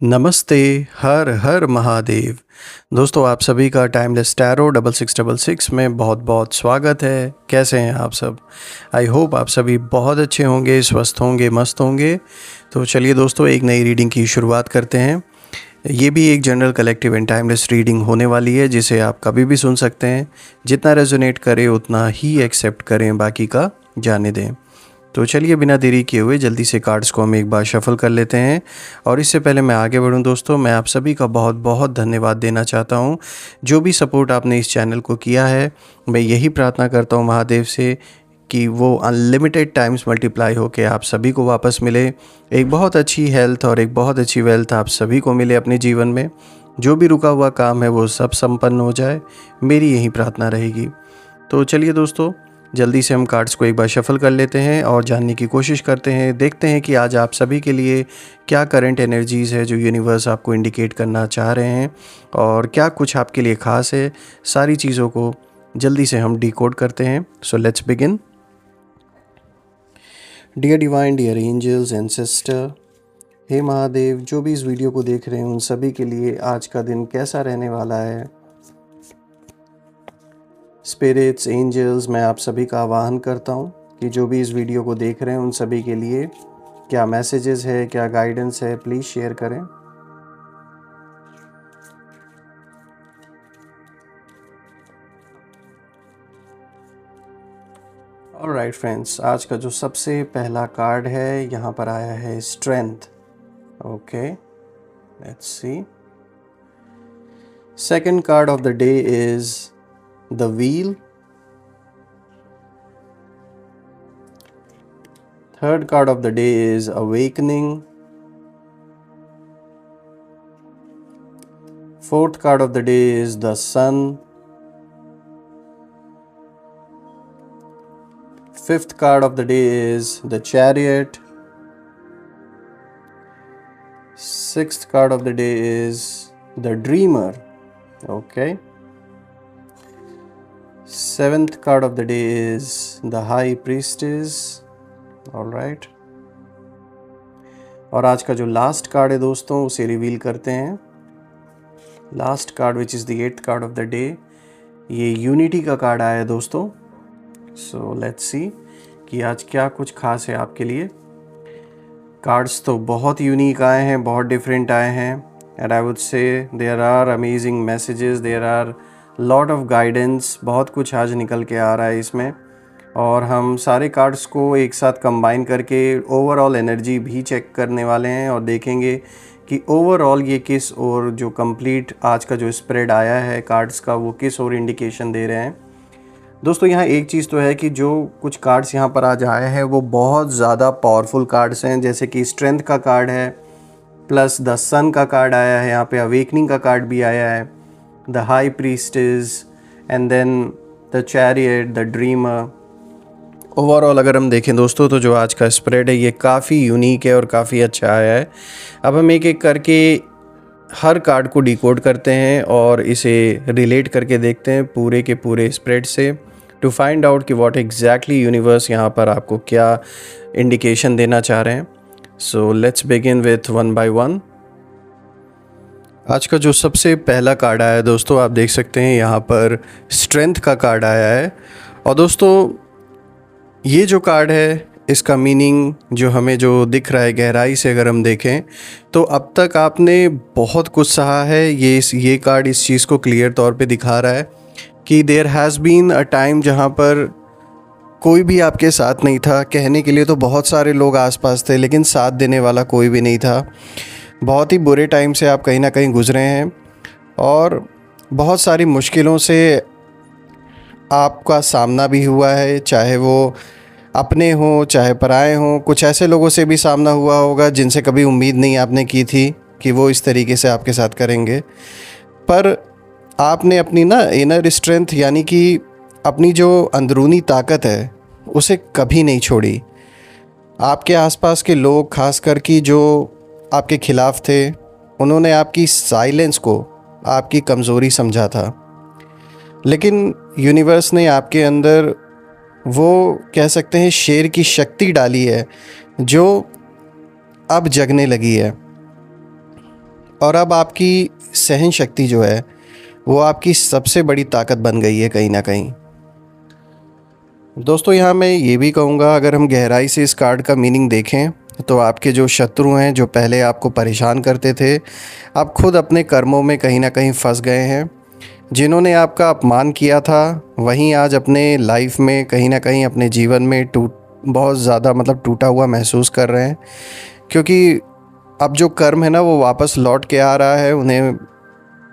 नमस्ते। हर हर महादेव। दोस्तों, आप सभी का टाइमलेस टैरो 6666 में बहुत बहुत स्वागत है। कैसे हैं आप सब? आई होप आप सभी बहुत अच्छे होंगे, स्वस्थ होंगे, मस्त होंगे। तो चलिए दोस्तों, एक नई रीडिंग की शुरुआत करते हैं। ये भी एक general collective and timeless reading होने वाली है, जिसे आप कभी भी सुन सकते हैं। जितना रेजोनेट करे उतना ही एक्सेप्ट करें, बाकी का जाने दें। तो चलिए, बिना देरी किए हुए जल्दी से कार्ड्स को हम एक बार शफल कर लेते हैं। और इससे पहले मैं आगे बढ़ूं दोस्तों, मैं आप सभी का बहुत बहुत धन्यवाद देना चाहता हूं। जो भी सपोर्ट आपने इस चैनल को किया है, मैं यही प्रार्थना करता हूं महादेव से कि वो अनलिमिटेड टाइम्स मल्टीप्लाई होकर आप सभी को वापस मिले। एक बहुत अच्छी हेल्थ और एक बहुत अच्छी वेल्थ आप सभी को मिले अपने जीवन में। जो भी रुका हुआ काम है वो सब संपन्न हो जाए, मेरी यही प्रार्थना रहेगी। तो चलिए दोस्तों, जल्दी से हम कार्ड्स को एक बार शफल कर लेते हैं और जानने की कोशिश करते हैं। देखते हैं कि आज आप सभी के लिए क्या करंट एनर्जीज़ है जो यूनिवर्स आपको इंडिकेट करना चाह रहे हैं, और क्या कुछ आपके लिए ख़ास है। सारी चीज़ों को जल्दी से हम डिकोड करते हैं। So let's begin. Dear divine, dear angels, ancestor, हे महादेव, जो भी इस वीडियो को देख रहे हैं उन सभी के लिए आज का दिन कैसा रहने वाला है। स्पिरिट्स, एंजल्स, मैं आप सभी का आवाहन करता हूँ कि जो भी इस वीडियो को देख रहे हैं उन सभी के लिए क्या मैसेजेस है, क्या गाइडेंस है, प्लीज़ शेयर करें। ऑलराइट फ्रेंड्स, आज का जो सबसे पहला कार्ड है यहाँ पर आया है strength. Okay, let's see. Second card of the day is the wheel. Third card of the day is awakening. Fourth card of the day is the sun. Fifth card of the day is the chariot. Sixth card of the day is the dreamer. Okay. Seventh card of the day is the high priestess. All right. और आज का जो last card है दोस्तों, उसे reveal करते हैं। Last card which is the 8th card of the day, ये यूनिटी का कार्ड आया है दोस्तों। सो लेट्स सी कि आज क्या कुछ खास है आपके लिए। कार्ड्स तो बहुत यूनिक आए हैं, बहुत डिफरेंट आए हैं, and I would say there are amazing messages, there are lot of guidance. बहुत कुछ आज निकल के आ रहा है इसमें, और हम सारे कार्ड्स को एक साथ कंबाइन करके ओवरऑल एनर्जी भी चेक करने वाले हैं और देखेंगे कि ओवरऑल ये किस और जो कंप्लीट आज का जो स्प्रेड आया है कार्ड्स का, वो किस और इंडिकेशन दे रहे हैं। दोस्तों, यहाँ एक चीज़ तो है कि जो कुछ कार्ड्स यहाँ पर आज आए हैं वो बहुत ज़्यादा पावरफुल कार्ड्स हैं, जैसे कि स्ट्रेंथ का कार्ड है, प्लस द सन का कार्ड आया है, यहाँ पे अवेकनिंग का कार्ड भी आया है, the high priestess, and then the chariot, the dreamer. Overall अगर हम देखें दोस्तों, तो जो आज का स्प्रेड है ये काफ़ी यूनिक है और काफ़ी अच्छा आया है। अब हम एक एक करके हर कार्ड को डिकोड करते हैं और इसे रिलेट करके देखते हैं पूरे के पूरे स्प्रेड से, टू फाइंड आउट कि व्हाट एग्जैक्टली यूनिवर्स यहाँ पर आपको क्या इंडिकेशन देना चाह रहे हैं। So let's begin with one by one. आज का जो सबसे पहला कार्ड आया है दोस्तों, आप देख सकते हैं यहाँ पर स्ट्रेंथ का कार्ड आया है। और दोस्तों, ये जो कार्ड है इसका मीनिंग जो हमें जो दिख रहा है गहराई से अगर हम देखें, तो अब तक आपने बहुत कुछ सहा है। ये कार्ड इस चीज़ को क्लियर तौर पे दिखा रहा है कि there has been a time जहाँ पर कोई भी आपके साथ नहीं था। कहने के लिए तो बहुत सारे लोग आसपास थे, लेकिन साथ देने वाला कोई भी नहीं था। बहुत ही बुरे टाइम से आप कहीं ना कहीं गुजरे हैं, और बहुत सारी मुश्किलों से आपका सामना भी हुआ है, चाहे वो अपने हों चाहे पराए हों। कुछ ऐसे लोगों से भी सामना हुआ होगा जिनसे कभी उम्मीद नहीं आपने की थी कि वो इस तरीके से आपके साथ करेंगे, पर आपने अपनी इनर स्ट्रेंथ, यानी कि अपनी जो अंदरूनी ताकत है, उसे कभी नहीं छोड़ी। आपके आसपास के लोग, खासकर कि जो आपके खिलाफ थे, उन्होंने आपकी साइलेंस को आपकी कमज़ोरी समझा था, लेकिन यूनिवर्स ने आपके अंदर वो कह सकते हैं शेर की शक्ति डाली है जो अब जगने लगी है। और अब आपकी सहन शक्ति जो है वो आपकी सबसे बड़ी ताकत बन गई है कहीं ना कहीं। दोस्तों यहाँ मैं ये भी कहूँगा, अगर हम गहराई से इस कार्ड का मीनिंग देखें तो आपके जो शत्रु हैं, जो पहले आपको परेशान करते थे, आप खुद अपने कर्मों में कहीं ना कहीं फंस गए हैं। जिन्होंने आपका अपमान किया था वहीं आज अपने लाइफ में कहीं ना कहीं अपने जीवन में बहुत ज़्यादा टूटा हुआ महसूस कर रहे हैं, क्योंकि अब जो कर्म है ना वो वापस लौट के आ रहा है। उन्हें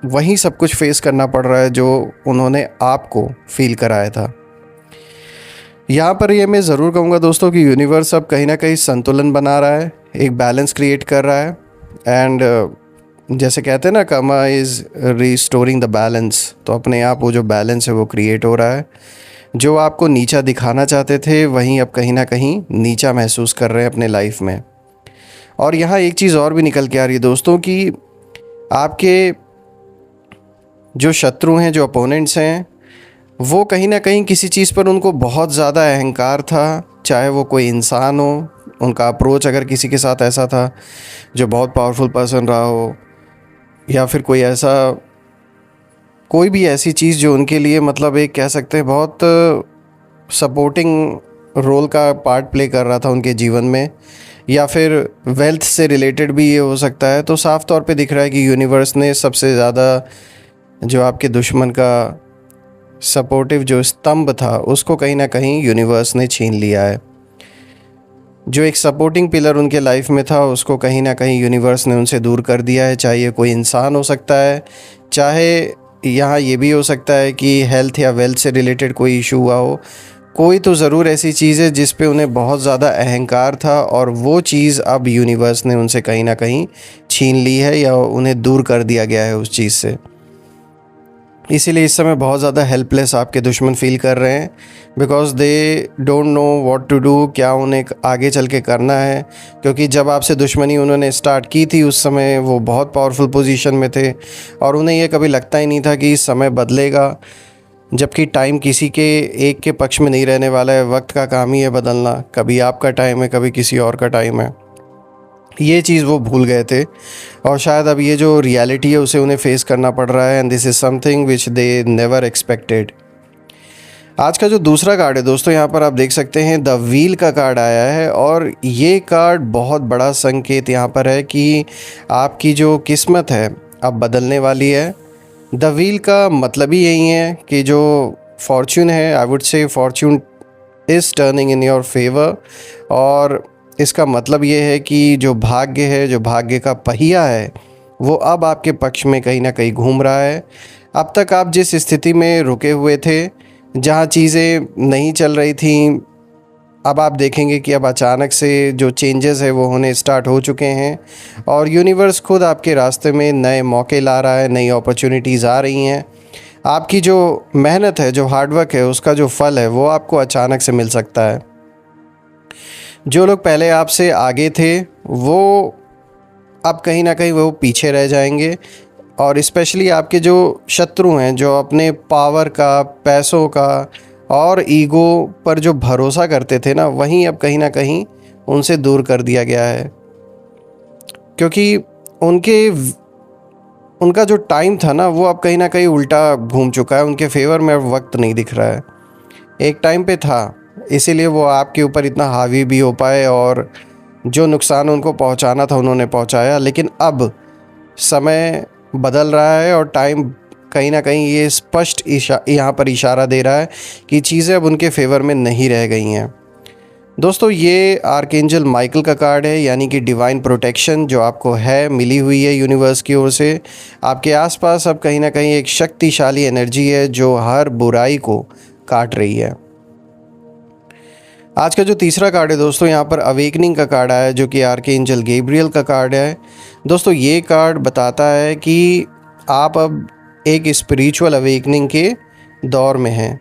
वही सब कुछ फेस करना पड़ रहा है जो उन्होंने आपको फील कराया था। यहाँ पर ये मैं ज़रूर कहूँगा दोस्तों कि यूनिवर्स अब कहीं ना कहीं संतुलन बना रहा है, एक बैलेंस क्रिएट कर रहा है। एंड जैसे कहते हैं ना, Karma is restoring the balance. तो अपने आप वो जो बैलेंस है वो क्रिएट हो रहा है। जो आपको नीचा दिखाना चाहते थे वहीं अब कहीं ना कहीं नीचा महसूस कर रहे हैं अपने लाइफ में। और यहाँ एक चीज़ और भी निकल के आ रही है दोस्तों कि आपके जो शत्रु हैं, जो अपोनेंट्स हैं, वो कहीं ना कहीं किसी चीज़ पर उनको बहुत ज़्यादा अहंकार था। चाहे वो कोई इंसान हो, उनका अप्रोच अगर किसी के साथ ऐसा था जो बहुत पावरफुल पर्सन रहा हो, या फिर कोई भी ऐसी चीज़ जो उनके लिए एक कह सकते हैं बहुत सपोर्टिंग रोल का पार्ट प्ले कर रहा था उनके जीवन में, या फिर वेल्थ से रिलेटेड भी ये हो सकता है। तो साफ तौर पे दिख रहा है कि यूनिवर्स ने सबसे ज़्यादा जो आपके दुश्मन का सपोर्टिव जो स्तंभ था उसको कहीं ना कहीं यूनिवर्स ने छीन लिया है। जो एक सपोर्टिंग पिलर उनके लाइफ में था उसको कहीं ना कहीं यूनिवर्स ने उनसे दूर कर दिया है। चाहे ये कोई इंसान हो सकता है, चाहे यहाँ ये भी हो सकता है कि हेल्थ या वेल्थ से रिलेटेड कोई इशू हुआ हो। कोई तो ज़रूर ऐसी चीज़ है जिस पे उन्हें बहुत ज़्यादा अहंकार था और वो चीज़ अब यूनिवर्स ने उनसे कहीं ना कहीं छीन ली है या उन्हें दूर कर दिया गया है उस चीज़ से। इसीलिए इस समय बहुत ज़्यादा हेल्पलेस आपके दुश्मन फील कर रहे हैं, because they don't know what to do, क्या उन्हें आगे चल के करना है। क्योंकि जब आपसे दुश्मनी उन्होंने स्टार्ट की थी उस समय वो बहुत पावरफुल पोजीशन में थे और उन्हें ये कभी लगता ही नहीं था कि इस समय बदलेगा। जबकि टाइम किसी के एक के पक्ष में नहीं रहने वाला है, वक्त का काम ही है बदलना। कभी आपका टाइम है, कभी किसी और का टाइम है। ये चीज़ वो भूल गए थे और शायद अब ये जो रियलिटी है उसे उन्हें फेस करना पड़ रहा है। And this is something which they never expected. आज का जो दूसरा कार्ड है दोस्तों, यहाँ पर आप देख सकते हैं द व्हील का कार्ड आया है और ये कार्ड बहुत बड़ा संकेत यहाँ पर है कि आपकी जो किस्मत है अब बदलने वाली है। द व्हील का मतलब ही यही है कि जो फॉर्च्यून है, आई वुड से Fortune is turning in your favour. और इसका मतलब ये है कि जो भाग्य है, जो भाग्य का पहिया है, वो अब आपके पक्ष में कहीं ना कहीं घूम रहा है। अब तक आप जिस स्थिति में रुके हुए थे, जहाँ चीज़ें नहीं चल रही थी, अब आप देखेंगे कि अब अचानक से जो चेंजेस है वो होने स्टार्ट हो चुके हैं और यूनिवर्स खुद आपके रास्ते में नए मौके ला रहा है, नई अपॉर्चुनिटीज़ आ रही हैं। आपकी जो मेहनत है, जो हार्डवर्क है, उसका जो फल है वो आपको अचानक से मिल सकता है। जो लोग पहले आपसे आगे थे वो अब कहीं ना कहीं वो पीछे रह जाएंगे। और स्पेशली आपके जो शत्रु हैं, जो अपने पावर का, पैसों का और ईगो पर जो भरोसा करते थे ना, वहीं अब कहीं ना कहीं उनसे दूर कर दिया गया है। क्योंकि उनका जो टाइम था ना वो अब कहीं ना कहीं उल्टा घूम चुका है। उनके फेवर में अब वक्त नहीं दिख रहा है। एक टाइम पे था, इसीलिए वो आपके ऊपर इतना हावी भी हो पाए और जो नुकसान उनको पहुंचाना था उन्होंने पहुंचाया। लेकिन अब समय बदल रहा है और टाइम कहीं ना कहीं ये स्पष्ट यहाँ पर इशारा दे रहा है कि चीज़ें अब उनके फेवर में नहीं रह गई हैं। दोस्तों ये आर्कएंजल माइकल का कार्ड है, यानी कि डिवाइन प्रोटेक्शन जो आपको है, मिली हुई है यूनिवर्स की ओर से। आपके आसपास अब कहीं ना कहीं एक शक्तिशाली एनर्जी है जो हर बुराई को काट रही है। आज का जो तीसरा कार्ड है दोस्तों, यहाँ पर अवेकनिंग का कार्ड आया है जो कि आर्कएंजल गैब्रियल का कार्ड है। दोस्तों ये कार्ड बताता है कि आप अब एक स्पिरिचुअल अवेकनिंग के दौर में हैं।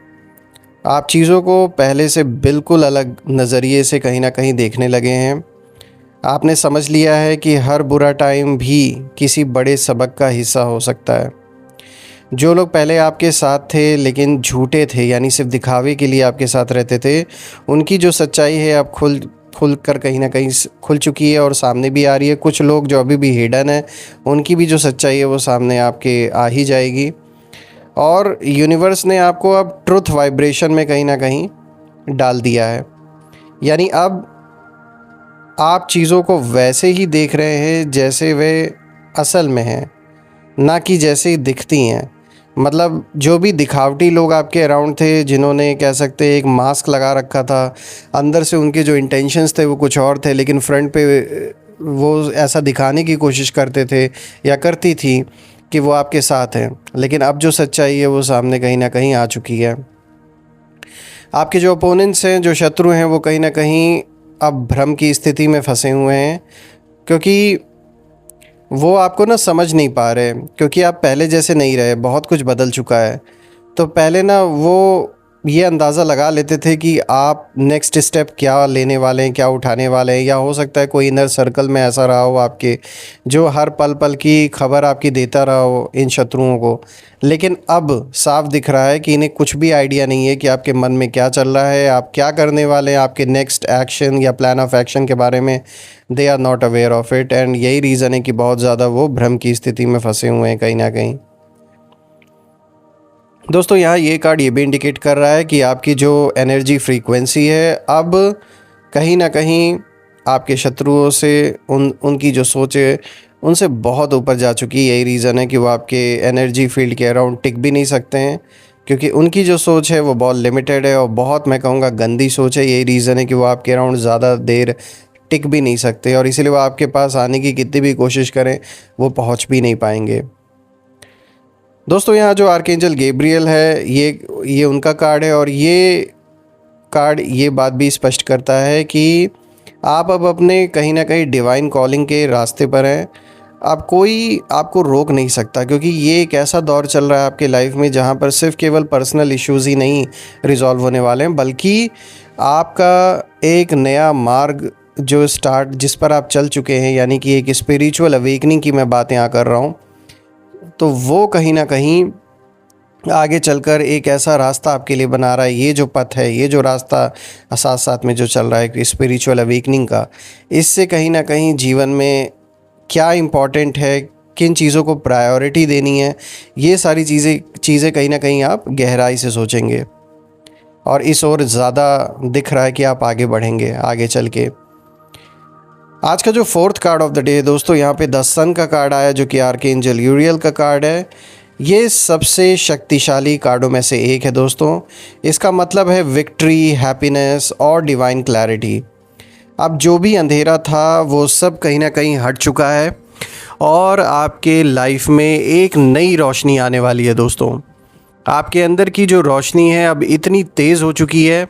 आप चीज़ों को पहले से बिल्कुल अलग नज़रिए से कहीं ना कहीं देखने लगे हैं। आपने समझ लिया है कि हर बुरा टाइम भी किसी बड़े सबक का हिस्सा हो सकता है। जो लोग पहले आपके साथ थे लेकिन झूठे थे, यानी सिर्फ दिखावे के लिए आपके साथ रहते थे, उनकी जो सच्चाई है अब खुलकर कहीं ना कहीं खुल चुकी है और सामने भी आ रही है। कुछ लोग जो अभी भी हिडन है उनकी भी जो सच्चाई है वो सामने आपके आ ही जाएगी। और यूनिवर्स ने आपको अब ट्रुथ वाइब्रेशन में कहीं ना कहीं डाल दिया है, यानी अब आप चीज़ों को वैसे ही देख रहे हैं जैसे वे असल में हैं, ना कि जैसे ही दिखती हैं। मतलब जो भी दिखावटी लोग आपके अराउंड थे, जिन्होंने कह सकते हैं एक मास्क लगा रखा था, अंदर से उनके जो इंटेंशंस थे वो कुछ और थे, लेकिन फ्रंट पे वो ऐसा दिखाने की कोशिश करते थे या करती थी कि वो आपके साथ हैं। लेकिन अब जो सच्चाई है वो सामने कहीं ना कहीं आ चुकी है। आपके जो ओपोनेंट्स हैं, जो शत्रु हैं, वो कहीं ना कहीं अब भ्रम की स्थिति में फंसे हुए हैं, क्योंकि वो आपको ना समझ नहीं पा रहे, क्योंकि आप पहले जैसे नहीं रहे, बहुत कुछ बदल चुका है। तो पहले ना वो ये अंदाज़ा लगा लेते थे कि आप नेक्स्ट स्टेप क्या लेने वाले हैं, क्या उठाने वाले हैं, या हो सकता है कोई इनर सर्कल में ऐसा रहा हो आपके जो हर पल पल की खबर आपकी देता रहा हो इन शत्रुओं को। लेकिन अब साफ दिख रहा है कि इन्हें कुछ भी आइडिया नहीं है कि आपके मन में क्या चल रहा है, आप क्या करने वाले हैं, आपके नेक्स्ट एक्शन या प्लान ऑफ एक्शन के बारे में they are not aware of it. And यही रीज़न है कि बहुत ज़्यादा वो भ्रम की स्थिति में फंसे हुए हैं कहीं ना कहीं। दोस्तों यहाँ ये कार्ड ये भी इंडिकेट कर रहा है कि आपकी जो एनर्जी फ्रीक्वेंसी है अब कहीं ना कहीं आपके शत्रुओं से उनकी जो सोच है उनसे बहुत ऊपर जा चुकी है। यही रीज़न है कि वो आपके एनर्जी फील्ड के अराउंड टिक भी नहीं सकते हैं, क्योंकि उनकी जो सोच है वो बहुत लिमिटेड है और बहुत, मैं कहूँगा, गंदी सोच है। यही रीज़न है कि वो आपके अराउंड ज़्यादा देर टिक भी नहीं सकते, और इसीलिए वो आपके पास आने की कितनी भी कोशिश करें वो पहुँच भी नहीं पाएंगे। दोस्तों यहाँ जो आर्कएंजल गैब्रियल है ये उनका कार्ड है, और ये कार्ड ये बात भी स्पष्ट करता है कि आप अब अपने कहीं ना कहीं डिवाइन कॉलिंग के रास्ते पर हैं। अब कोई आपको रोक नहीं सकता, क्योंकि ये एक ऐसा दौर चल रहा है आपके लाइफ में जहाँ पर सिर्फ केवल पर्सनल इश्यूज़ ही नहीं रिजॉल्व होने वाले हैं, बल्कि आपका एक नया मार्ग जिस पर आप चल चुके हैं, यानी कि एक स्पिरिचुअल अवेकनिंग की मैं बात यहाँ कर रहा हूँ, तो वो कहीं ना कहीं आगे चलकर एक ऐसा रास्ता आपके लिए बना रहा है। ये जो पथ है, ये जो रास्ता साथ साथ में जो चल रहा है स्पिरिचुअल अवेकनिंग का, इससे कहीं ना कहीं जीवन में क्या इम्पोर्टेंट है, किन चीज़ों को प्रायोरिटी देनी है, ये सारी चीज़ें कहीं ना कहीं आप गहराई से सोचेंगे, और इस ओर ज़्यादा दिख रहा है कि आप आगे बढ़ेंगे आगे चल के। आज का जो fourth card of the day दोस्तों, यहाँ पे द सन का कार्ड आया, जो कि आर्कएंजल यूरियल का कार्ड है। ये सबसे शक्तिशाली कार्डों में से एक है दोस्तों। इसका मतलब है विक्ट्री, हैप्पीनेस और डिवाइन क्लैरिटी। अब जो भी अंधेरा था वो सब कहीं ना कहीं हट चुका है, और आपके लाइफ में एक नई रोशनी आने वाली है दोस्तों। आपके अंदर की जो रोशनी है अब इतनी तेज़ हो चुकी है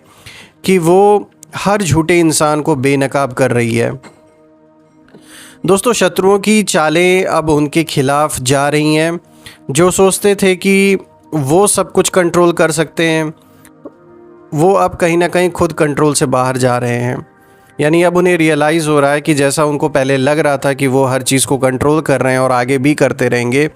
कि वो हर झूठे इंसान को बेनकाब कर रही है। दोस्तों शत्रुओं की चालें अब उनके खिलाफ जा रही हैं। जो सोचते थे कि वो सब कुछ कंट्रोल कर सकते हैं, वो अब कहीं ना कहीं खुद कंट्रोल से बाहर जा रहे हैं। यानी अब उन्हें रियलाइज़ हो रहा है कि जैसा उनको पहले लग रहा था कि वो हर चीज़ को कंट्रोल कर रहे हैं और आगे भी करते रहेंगे,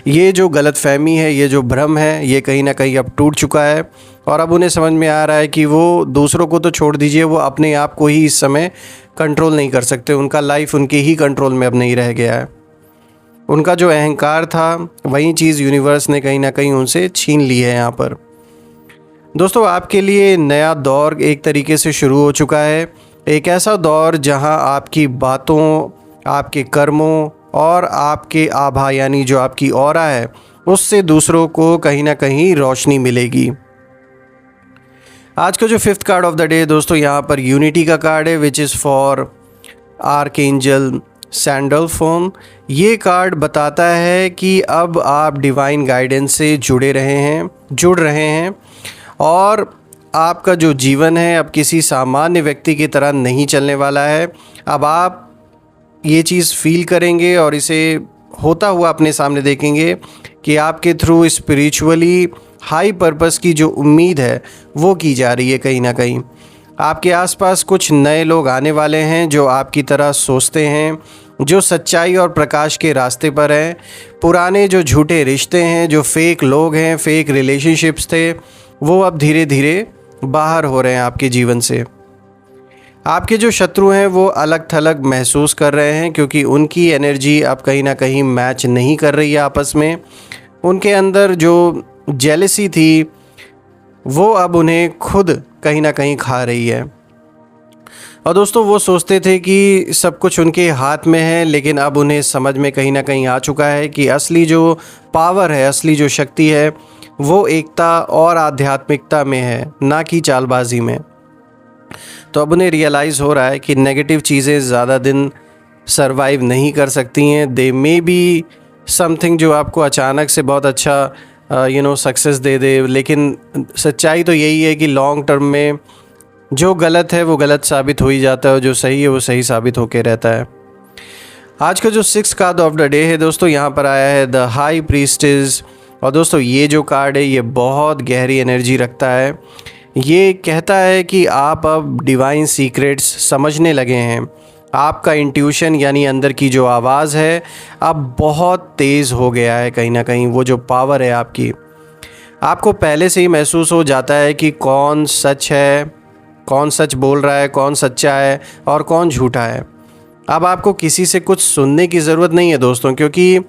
ये जो गलतफहमी है, ये जो भ्रम है, ये कहीं ना कहीं अब टूट चुका है। और अब उन्हें समझ में आ रहा है कि वो दूसरों को तो छोड़ दीजिए, वो अपने आप को ही इस समय कंट्रोल नहीं कर सकते। उनका लाइफ उनके ही कंट्रोल में अब नहीं रह गया है। उनका जो अहंकार था, वही चीज़ यूनिवर्स ने कहीं ना कहीं उनसे छीन ली है। यहाँ पर दोस्तों आपके लिए नया दौर एक तरीके से शुरू हो चुका है। एक ऐसा दौर जहां आपकी बातों, आपके कर्मों और आपके आभा, यानी जो आपकी ऑरा है, उससे दूसरों को कहीं ना कहीं रोशनी मिलेगी। आज का जो fifth card of the day दोस्तों, यहाँ पर यूनिटी का कार्ड है, विच इज़ फॉर आर्कएंजल सैंडलफोन। ये कार्ड बताता है कि अब आप डिवाइन गाइडेंस से जुड़ रहे हैं, और आपका जो जीवन है अब किसी सामान्य व्यक्ति की तरह नहीं चलने वाला है। अब आप ये चीज़ फील करेंगे और इसे होता हुआ अपने सामने देखेंगे कि आपके थ्रू स्पिरिचुअली हाई पर्पस की जो उम्मीद है वो की जा रही है। कहीं ना कहीं आपके आसपास कुछ नए लोग आने वाले हैं जो आपकी तरह सोचते हैं, जो सच्चाई और प्रकाश के रास्ते पर हैं। पुराने जो झूठे रिश्ते हैं, जो फेक लोग हैं, फेक रिलेशनशिप्स थे, वो अब धीरे धीरे बाहर हो रहे हैं आपके जीवन से। आपके जो शत्रु हैं वो अलग थलग महसूस कर रहे हैं, क्योंकि उनकी एनर्जी अब कहीं ना कहीं मैच नहीं कर रही है आपस में। उनके अंदर जो जेलसी थी वो अब उन्हें खुद कहीं ना कहीं खा रही है। और दोस्तों, वो सोचते थे कि सब कुछ उनके हाथ में है, लेकिन अब उन्हें समझ में कहीं ना कहीं आ चुका है कि असली जो पावर है, असली जो शक्ति है, वो एकता और आध्यात्मिकता में है, ना कि चालबाजी में। तो अब उन्हें रियलाइज़ हो रहा है कि नेगेटिव चीज़ें ज़्यादा दिन सरवाइव नहीं कर सकती हैं। दे मे बी समथिंग जो आपको अचानक से बहुत अच्छा सक्सेस दे दे, लेकिन सच्चाई तो यही है कि लॉन्ग टर्म में जो गलत है वो गलत साबित हो ही जाता है, और जो सही है वो सही साबित होकर रहता है। आज का जो 6th card of the day है दोस्तों, यहाँ पर आया है द हाई प्रीस्टेस। और दोस्तों, ये जो कार्ड है ये बहुत गहरी एनर्जी रखता है। ये कहता है कि आप अब डिवाइन सीक्रेट्स समझने लगे हैं। आपका इंट्यूशन यानी अंदर की जो आवाज़ है अब बहुत तेज़ हो गया है। कहीं ना कहीं वो जो पावर है आपकी, आपको पहले से ही महसूस हो जाता है कि कौन सच है, कौन सच बोल रहा है, कौन सच्चा है और कौन झूठा है। अब आपको किसी से कुछ सुनने की ज़रूरत नहीं है दोस्तों, क्योंकि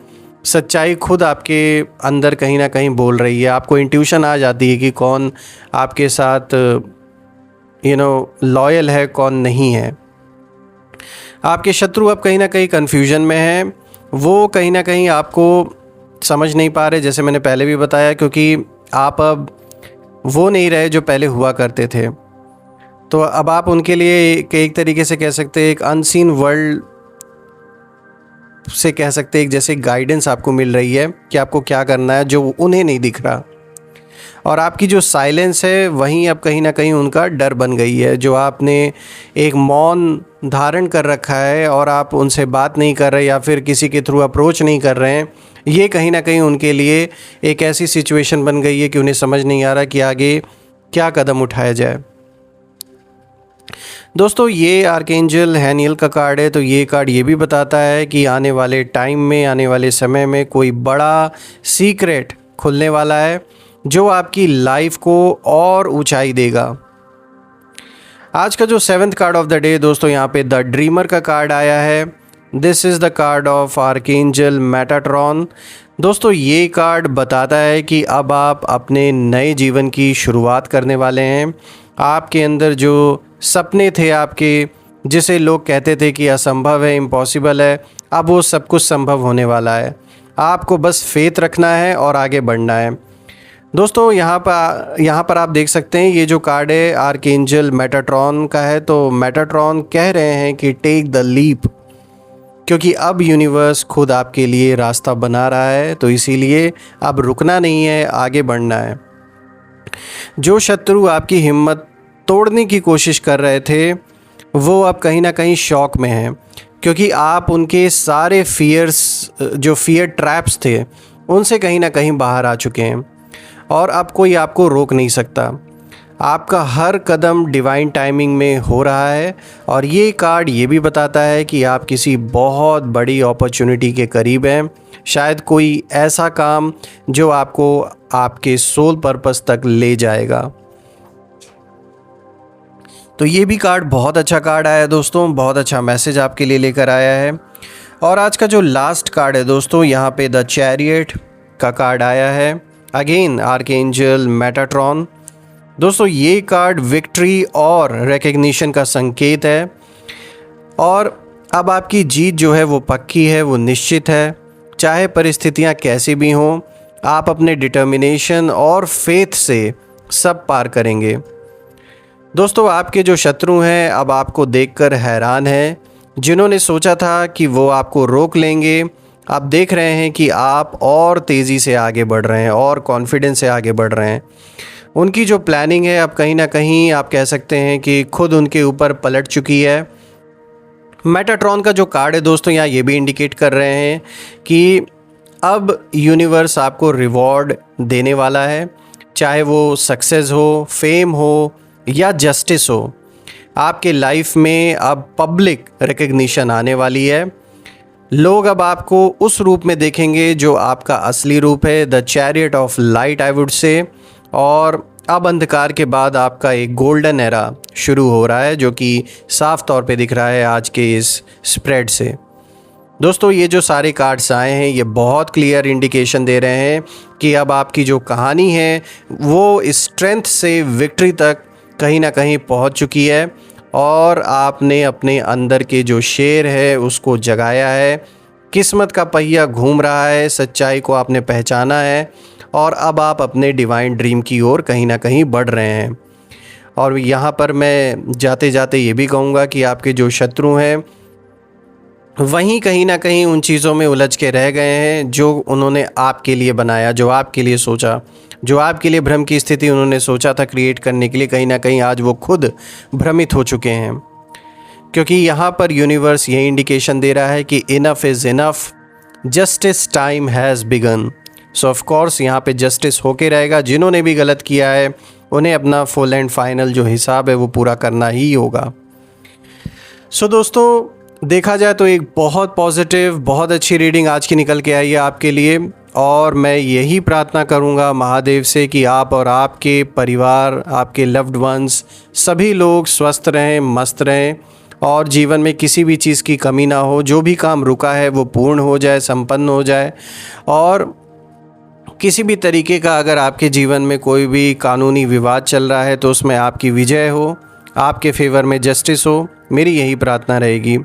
सच्चाई खुद आपके अंदर कहीं ना कहीं बोल रही है। आपको इंट्यूशन आ जाती है कि कौन आपके साथ लॉयल है, कौन नहीं है। आपके शत्रु अब कहीं ना कहीं कन्फ्यूजन में हैं। वो कहीं ना कहीं आपको समझ नहीं पा रहे, जैसे मैंने पहले भी बताया, क्योंकि आप अब वो नहीं रहे जो पहले हुआ करते थे। तो अब आप उनके लिए एक तरीके से कह सकते हैं, एक अनसीन वर्ल्ड से कह सकते हैं, एक जैसे गाइडेंस आपको मिल रही है कि आपको क्या करना है, जो उन्हें नहीं दिख रहा। और आपकी जो साइलेंस है वहीं अब कहीं ना कहीं उनका डर बन गई है। जो आपने एक मौन धारण कर रखा है और आप उनसे बात नहीं कर रहे या फिर किसी के थ्रू अप्रोच नहीं कर रहे हैं, ये कहीं ना कहीं उनके लिए एक ऐसी सिचुएशन बन गई है कि उन्हें समझ नहीं आ रहा कि आगे क्या कदम उठाया जाए। दोस्तों, ये आर्कएंजल हैनियल का कार्ड है। तो ये कार्ड ये भी बताता है कि आने वाले टाइम में, आने वाले समय में कोई बड़ा सीक्रेट खुलने वाला है जो आपकी लाइफ को और ऊंचाई देगा। आज का जो 7th card of the day दोस्तों, यहाँ पे द ड्रीमर का कार्ड आया है। This is the card of archangel Metatron. दोस्तों, ये कार्ड बताता है कि अब आप अपने नए जीवन की शुरुआत करने वाले हैं। आपके अंदर जो सपने थे आपके, जिसे लोग कहते थे कि असंभव है, इम्पॉसिबल है, अब वो सब कुछ संभव होने वाला है। आपको बस फेथ रखना है और आगे बढ़ना है। दोस्तों, यहाँ पर आप देख सकते हैं, ये जो कार्ड है आर्कएंजल मेटाट्रॉन का है। तो मेटाट्रॉन कह रहे हैं कि टेक द लीप, क्योंकि अब यूनिवर्स खुद आपके लिए रास्ता बना रहा है। तो इसीलिए अब रुकना नहीं है, आगे बढ़ना है। जो शत्रु आपकी हिम्मत तोड़ने की कोशिश कर रहे थे वो अब कहीं ना कहीं शॉक में हैं, क्योंकि आप उनके सारे जो फियर ट्रैप्स थे उनसे कहीं ना कहीं बाहर आ चुके हैं और अब कोई आपको रोक नहीं सकता। आपका हर कदम डिवाइन टाइमिंग में हो रहा है। और ये कार्ड ये भी बताता है कि आप किसी बहुत बड़ी अपॉर्चुनिटी के करीब हैं। शायद कोई ऐसा काम जो आपको आपके सोल पर्पस तक ले जाएगा। तो ये भी कार्ड बहुत अच्छा कार्ड आया है दोस्तों, बहुत अच्छा मैसेज आपके लिए लेकर आया है। और आज का जो लास्ट कार्ड है दोस्तों, यहाँ पे द चैरियट का कार्ड आया है। Again archangel Metatron. दोस्तों, ये कार्ड विक्ट्री और रिकग्निशन का संकेत है। और अब आपकी जीत जो है वो पक्की है, वो निश्चित है। चाहे परिस्थितियाँ कैसी भी हों, आप अपने डिटर्मिनेशन और फेथ से सब पार करेंगे। दोस्तों, आपके जो शत्रु हैं अब आपको देखकर हैरान हैं। जिन्होंने सोचा था कि वो आपको रोक लेंगे, आप देख रहे हैं कि आप और तेज़ी से आगे बढ़ रहे हैं और कॉन्फिडेंस से आगे बढ़ रहे हैं। उनकी जो प्लानिंग है अब कहीं ना कहीं आप कह सकते हैं कि खुद उनके ऊपर पलट चुकी है। मेटाट्रॉन का जो कार्ड है दोस्तों, यहाँ ये भी इंडिकेट कर रहे हैं कि अब यूनिवर्स आपको रिवॉर्ड देने वाला है, चाहे वो सक्सेस हो, फेम हो या जस्टिस हो। आपके लाइफ में अब पब्लिक रिकग्निशन आने वाली है। लोग अब आपको उस रूप में देखेंगे जो आपका असली रूप है, the chariot of light I would से। और अब अंधकार के बाद आपका एक गोल्डन एरा शुरू हो रहा है, जो कि साफ तौर पे दिख रहा है आज के इस स्प्रेड से। दोस्तों ये जो सारे कार्ड्स आए हैं ये बहुत क्लियर इंडिकेशन दे रहे हैं कि अब आपकी जो कहानी है वो स्ट्रेंथ से विक्ट्री तक कहीं ना कहीं पहुंच चुकी है, और आपने अपने अंदर के जो शेर है उसको जगाया है। किस्मत का पहिया घूम रहा है, सच्चाई को आपने पहचाना है, और अब आप अपने डिवाइन ड्रीम की ओर कहीं ना कहीं बढ़ रहे हैं। और यहाँ पर मैं जाते जाते ये भी कहूँगा कि आपके जो शत्रु हैं वहीं कहीं ना कहीं उन चीज़ों में उलझ के रह गए हैं जो उन्होंने आपके लिए बनाया, जो आपके लिए सोचा, जो आपके लिए भ्रम की स्थिति उन्होंने सोचा था क्रिएट करने के लिए। कहीं ना कहीं आज वो खुद भ्रमित हो चुके हैं, क्योंकि यहाँ पर यूनिवर्स ये इंडिकेशन दे रहा है कि enough is enough, justice time has begun. So of course यहाँ पे जस्टिस होके रहेगा। जिन्होंने भी गलत किया है उन्हें अपना फुल एंड फाइनल जो हिसाब है वो पूरा करना ही होगा। सो दोस्तों देखा जाए तो एक बहुत पॉजिटिव, बहुत अच्छी रीडिंग आज की निकल के आई है आपके लिए, और मैं यही प्रार्थना करूंगा महादेव से कि आप और आपके परिवार, आपके लव्ड वंस, सभी लोग स्वस्थ रहें, मस्त रहें, और जीवन में किसी भी चीज़ की कमी ना हो। जो भी काम रुका है वो पूर्ण हो जाए, संपन्न हो जाए, और किसी भी तरीके का अगर आपके जीवन में कोई भी कानूनी विवाद चल रहा है तो उसमें आपकी विजय हो, आपके फेवर में जस्टिस हो। मेरी यही प्रार्थना रहेगी।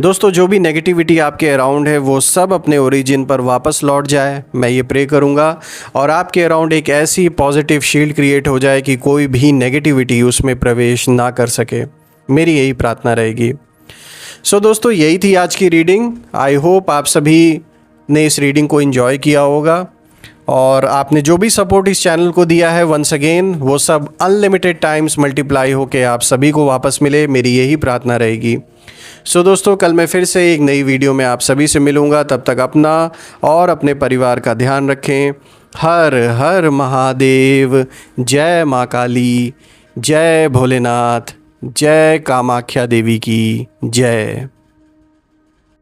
दोस्तों जो भी नेगेटिविटी आपके अराउंड है वो सब अपने ओरिजिन पर वापस लौट जाए, मैं ये प्रे करूँगा, और आपके अराउंड एक ऐसी पॉजिटिव शील्ड क्रिएट हो जाए कि कोई भी नेगेटिविटी उसमें प्रवेश ना कर सके। मेरी यही प्रार्थना रहेगी। सो दोस्तों यही थी आज की रीडिंग। आई होप आप सभी ने इस रीडिंग को एंजॉय किया होगा, और आपने जो भी सपोर्ट इस चैनल को दिया है वंस अगेन वो सब अनलिमिटेड टाइम्स मल्टीप्लाई होके आप सभी को वापस मिले। मेरी यही प्रार्थना रहेगी। सो दोस्तों कल मैं फिर से एक नई वीडियो में आप सभी से मिलूँगा। तब तक अपना और अपने परिवार का ध्यान रखें। हर हर महादेव। जय माँ काली, जय भोलेनाथ, जय कामाख्या देवी की जय।